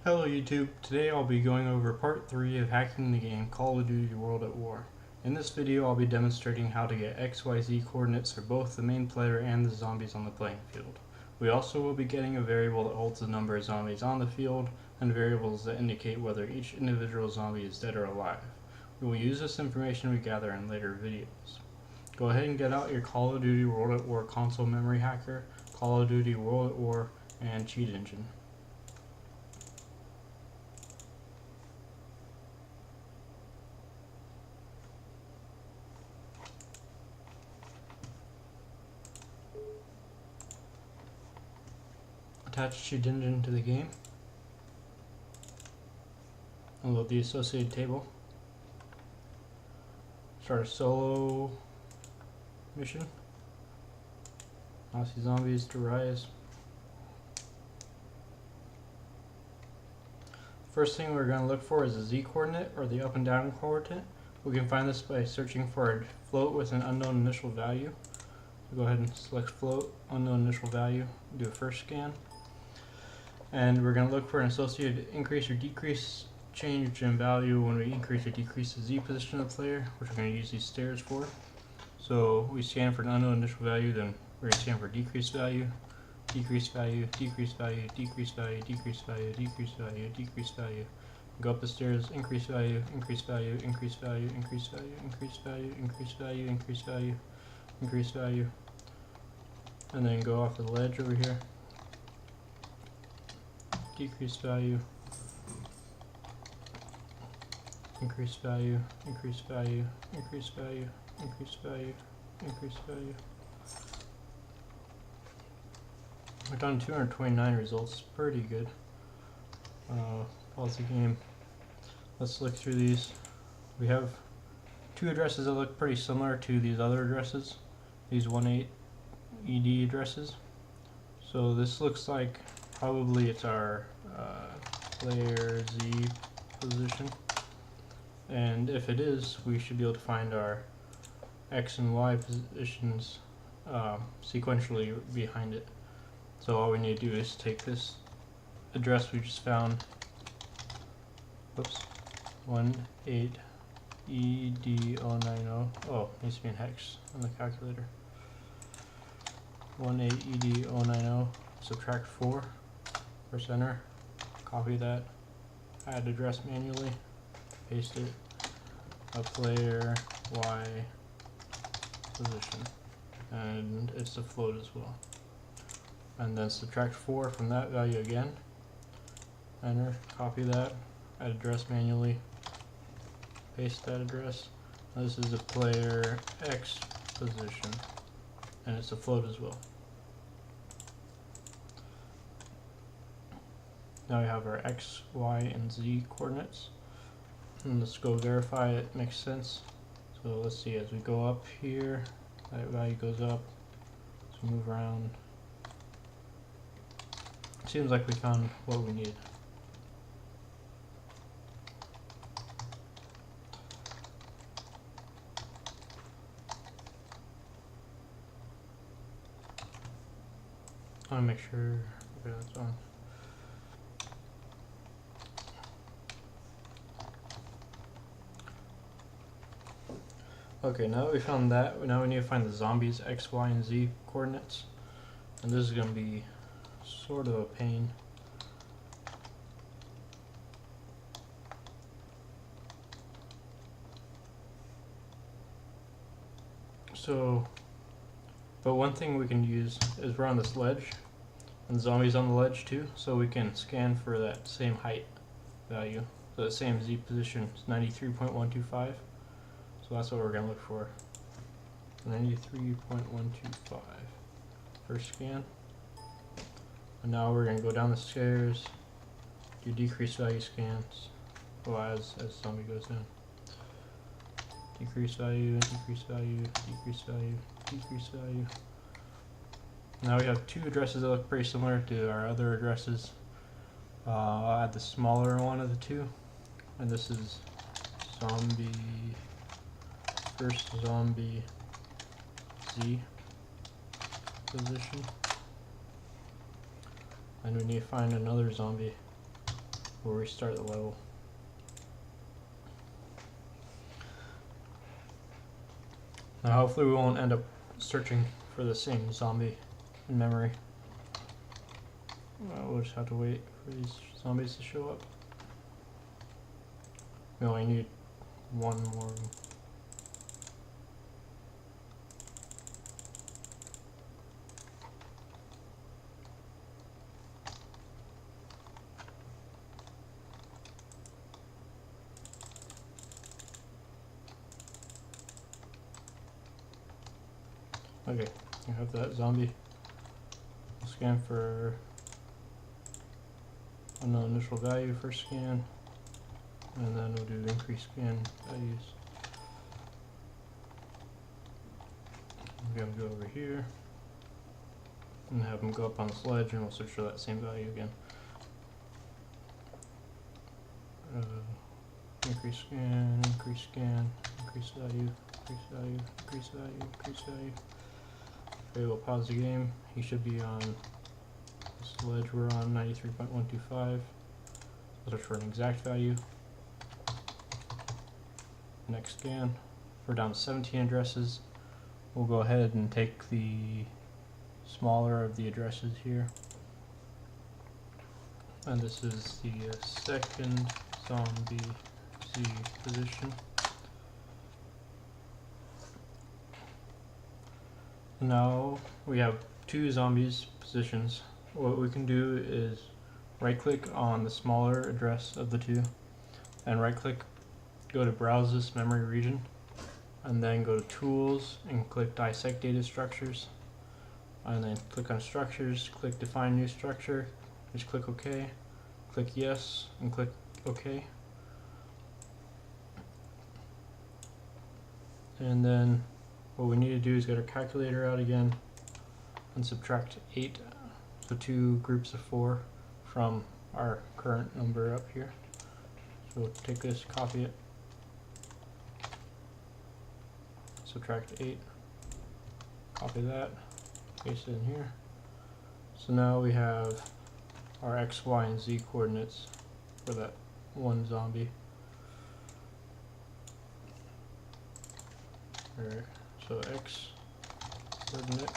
Hello YouTube, today I'll be going over part 3 of hacking the game Call of Duty World at War. In this video I'll be demonstrating how to get XYZ coordinates for both the main player and the zombies on the playing field. We also will be getting a variable that holds the number of zombies on the field and variables that indicate whether each individual zombie is dead or alive. We will use this information we gather in later videos. Go ahead and get out your Call of Duty World at War console memory hacker, Call of Duty World at War, and cheat engine. Attach cheat engine to the game and load the associated table. Start a solo mission. Nazi zombies to rise. First thing we're going to look for is the Z coordinate or the up and down coordinate. We can find this by searching for a float with an unknown initial value. So go ahead and select float, unknown initial value, do a first scan. And we're going to look for an associated increase or decrease change in value when we increase or decrease the Z position of the player, which we're going to use these stairs for. So we scan for an unknown initial value, then we're going to scan for decrease value, decrease value, decrease value, decrease value, decrease value, decrease value, decrease value. Go up the stairs, increase value, increase value, increase value, increase value, increase value, increase value, increase value, increase value, and then go off the ledge over here. Decrease value, increase value, increase value, increase value, increase value, increase value. We've done 229 results, pretty good. Pause the game. Let's look through these. We have two addresses that look pretty similar to these other addresses, these 18 ED addresses. So this looks like probably it's our player Z position, and if it is, we should be able to find our X and Y positions sequentially behind it. So all we need to do is take this address we just found, 18ED090, oh, needs to be in hex on the calculator, 18ED090, subtract 4, press enter, copy that, add address manually, paste it, a player Y position, and it's a float as well. And then subtract 4 from that value again, enter, copy that, add address manually, paste that address. Now this is a player X position, and it's a float as well. Now we have our X, Y, and Z coordinates. And let's go verify it makes sense. So let's see, as we go up here, that value goes up. As we move around, seems like we found what we need. I want to make sure that's on. Okay, now that we found that, now we need to find the zombies X, Y, and Z coordinates. And this is going to be sort of a pain. So, but one thing we can use is we're on this ledge, and zombies on the ledge too, so we can scan for that same height value. So the same Z position is 93.125. So that's what we're going to look for. 93.125. First scan. And now we're going to go down the stairs, do decrease value scans. As zombie goes down. Decrease value, decrease value, decrease value, decrease value. Now we have two addresses that look pretty similar to our other addresses. I'll add the smaller one of the two. And this is first zombie Z position. And we need to find another zombie We'll restart the level. Now hopefully we won't end up searching for the same zombie in memory. We'll just have to wait for these zombies to show up. We only need one more. Okay, you have that zombie. Scan for unknown initial value for scan, and then we'll do increase scan values. We're going to go over here and have them go up on the sledge, and we'll search for that same value again. Increase scan, increase scan, increase value, increase value, increase value, increase value. Okay, we'll pause the game. He should be on the sledge. We're on 93.125. Search for an exact value. Next scan. We're down to 17 addresses. We'll go ahead and take the smaller of the addresses here. And this is the second zombie Z position. Now we have two zombies positions. What we can do is right click on the smaller address of the two and right click, go to browse this memory region, and then go to tools and click dissect data structures, and then click on structures, click define new structure, just click OK, click yes, and click OK. And then what we need to do is get our calculator out again and subtract 8, so 2 groups of 4 from our current number up here. So we'll take this, copy it, subtract 8, copy that, paste it in here. So now we have our X, Y, and Z coordinates for that one zombie. Alright, so X coordinate,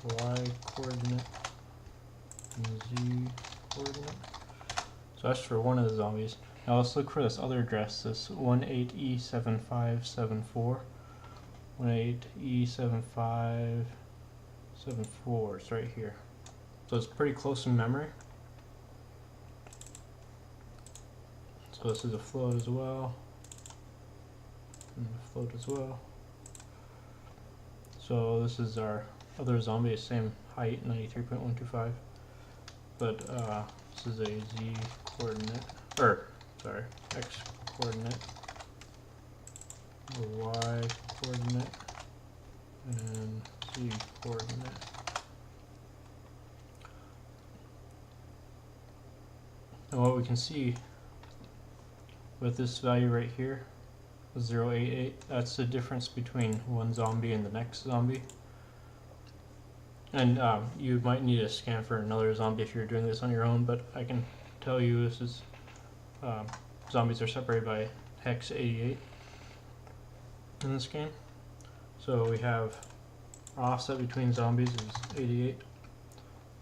Y coordinate, and Z coordinate. So that's for one of the zombies. Now let's look for this other address, this 18E7574. 18E7574, it's right here. So it's pretty close in memory. So this is a float as well. And a float as well. So this is our other zombie, same height, 93.125. But this is a Z coordinate, or sorry, X coordinate, a Y coordinate, and Z coordinate. And what we can see with this value right here, 088, that's the difference between one zombie and the next zombie. And you might need a scan for another zombie if you're doing this on your own, but I can tell you this is zombies are separated by hex 88 in this game. So we have our offset between zombies is 88.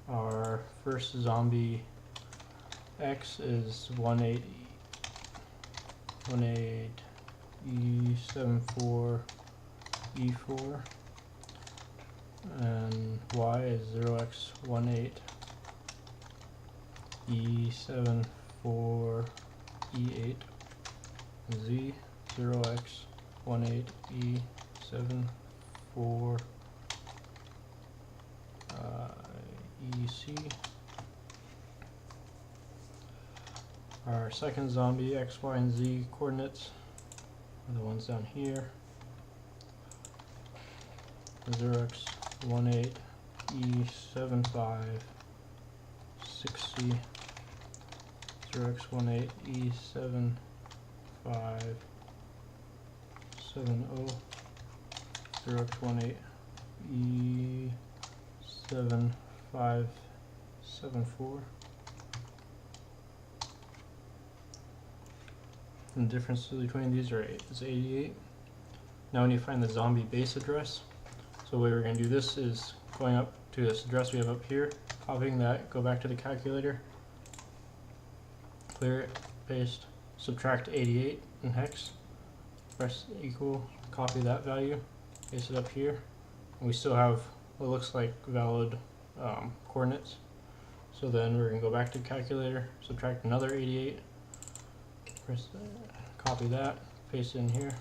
Our first zombie X is 18E74E4, and Y is 0x18E74E8, Z 0x18E74 EC. Our second zombie X, Y, and Z coordinates are the ones down here. 0x18E75 6C, 0x18E75 70, 0x18E7574, And the difference between these is 88. Now we need to find the zombie base address. So the way we're going to do this is going up to this address we have up here, copying that, go back to the calculator, clear it, paste, subtract 88 in hex, press equal, copy that value, paste it up here, and we still have what looks like valid coordinates. So then we're going to go back to calculator, subtract another 88, press copy that, paste it in here.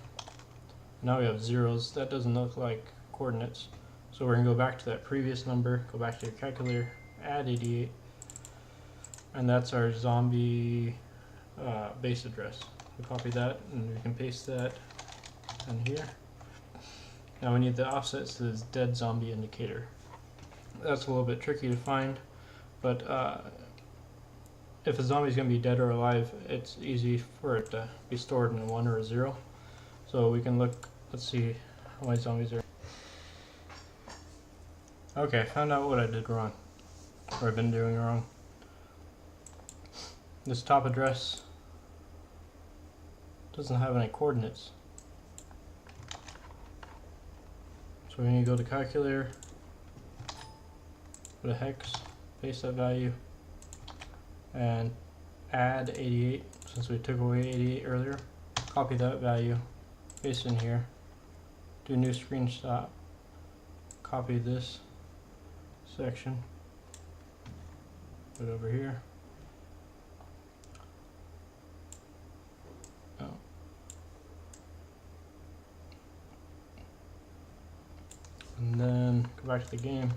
Now we have zeros. That doesn't look like coordinates. So we're going to go back to that previous number, go back to your calculator, add 88, and that's our zombie base address. We copy that and we can paste that in here. Now we need the offsets to this dead zombie indicator. That's a little bit tricky to find, but if a zombie is going to be dead or alive, it's easy for it to be stored in a 1 or a 0. So we can look, let's see how many zombies are. Okay, I found out what I did wrong, or I've been doing wrong. This top address doesn't have any coordinates. So we need to go to calculator, go to hex, paste that value, and add 88, since we took away 88 earlier. Copy that value, paste in here, do a new screenshot, copy this section, put it over here. Oh. And then go back to the game,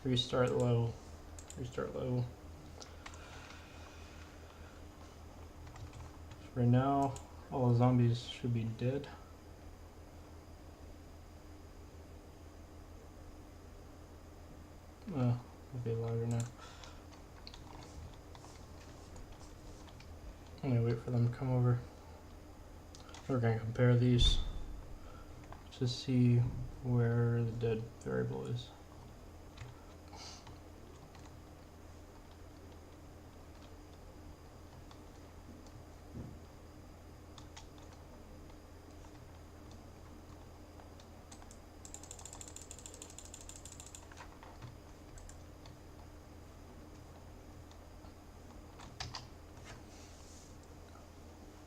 restart the level, For now, all the zombies should be dead. It'll be louder now. I'm gonna wait for them to come over. We're gonna compare these to see where the dead variable is.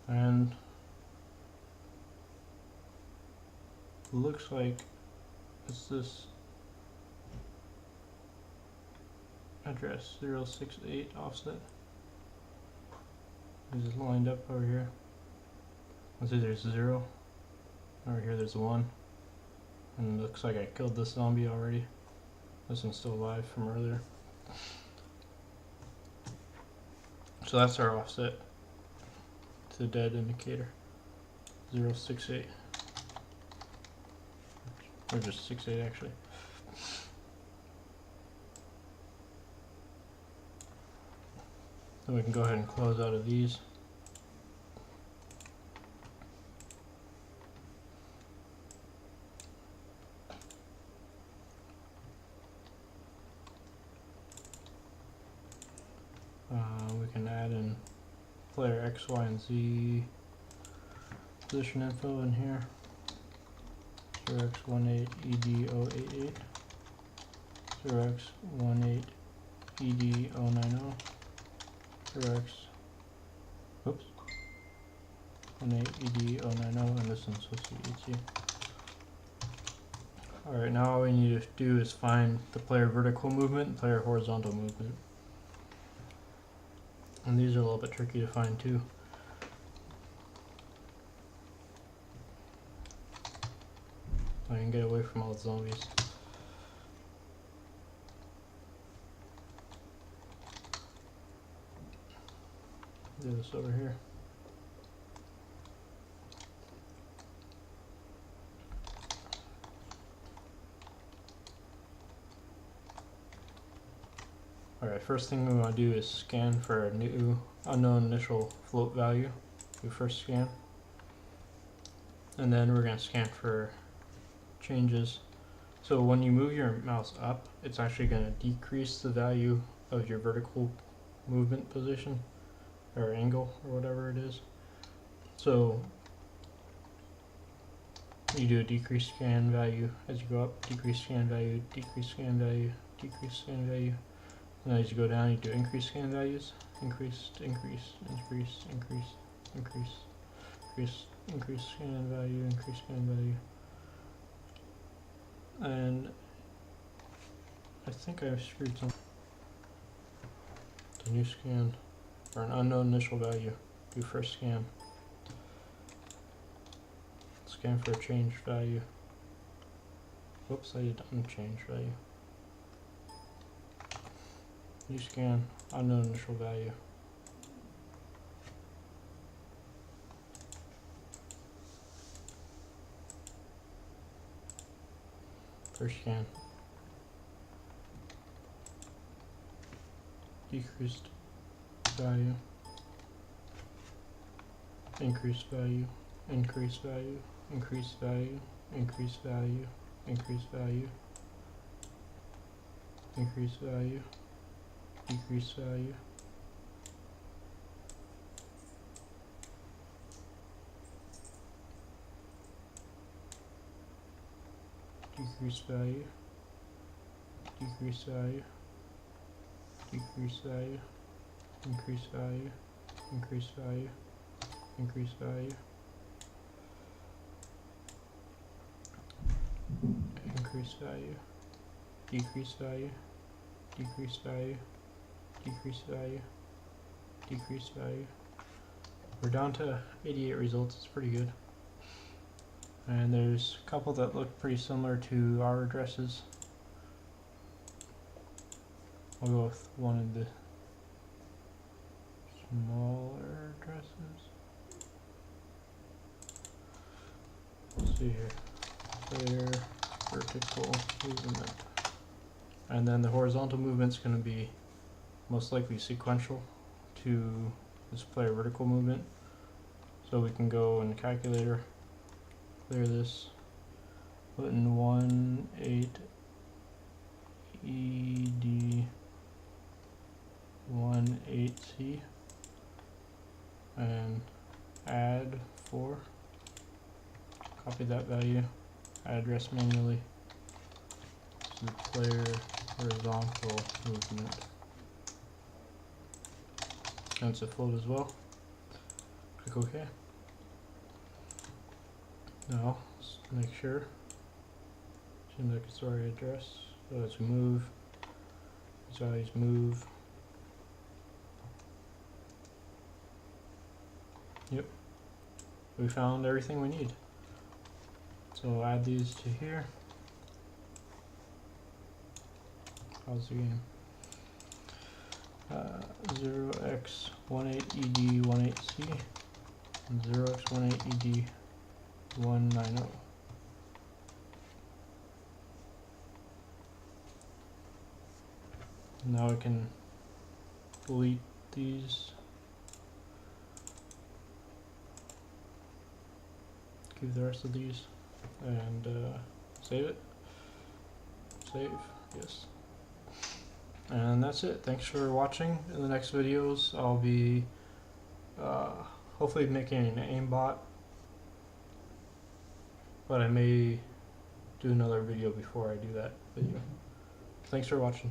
And looks like it's this address 068 offset. This is lined up over here. Let's see, there's 0. Over here there's 1. And it looks like I killed this zombie already. This one's still alive from earlier. So that's our offset to the dead indicator. 068. Or just 68 actually. Then we can go ahead and close out of these. We can add in player X, Y, and Z position info in here. 0x18ED088, 0x18ED090, 0x18ED090, and this one's supposed to be ET. Alright, now all we need to do is find the player vertical movement and player horizontal movement. And these are a little bit tricky to find too. I can get away from all the zombies. Do this over here. Alright, first thing we want to do is scan for a new unknown initial float value. We first scan. And then we're going to scan for changes. So when you move your mouse up, it's actually going to decrease the value of your vertical movement position or angle or whatever it is. So you do a decrease scan value as you go up, decrease scan value, decrease scan value, decrease scan value. And as you go down, you do increase scan values, increase, increase, increase, increase, increase, increase, increase scan value, increase scan value. And I think I've screwed something. The new scan for an unknown initial value. Do first scan. Scan for a changed value. Whoops, I did unchanged value. New scan, unknown initial value. First scan. Decreased value. Increased value. Increased value. Increased value. Increased value. Increased value. Increased value. Decrease value, decrease value, decrease value, decrease value, increase value, increase value, increase value, increase value, decrease value, decrease value, decrease value, decrease value. We're down to 88 results. It's pretty good. And there's a couple that look pretty similar to our addresses. I'll go with one of the smaller addresses. Let's see here. Player vertical movement. And then the horizontal movement's going to be most likely sequential to this player vertical movement. So we can go in the calculator, clear this, put in 18ED 18C and add 4, copy that value, address manually to player horizontal movement. And it's a float as well. Click OK. Now, let's make sure. Seems like it's the right address. So let's move. These values move. Yep. We found everything we need. So add these to here. Pause the game. 0x18ED18C and 0x18ED190. Now I can delete these. Keep the rest of these and save it. Save, yes. And that's it. Thanks for watching. In the next videos, I'll be hopefully making an aimbot, but I may do another video before I do that video. Thanks for watching.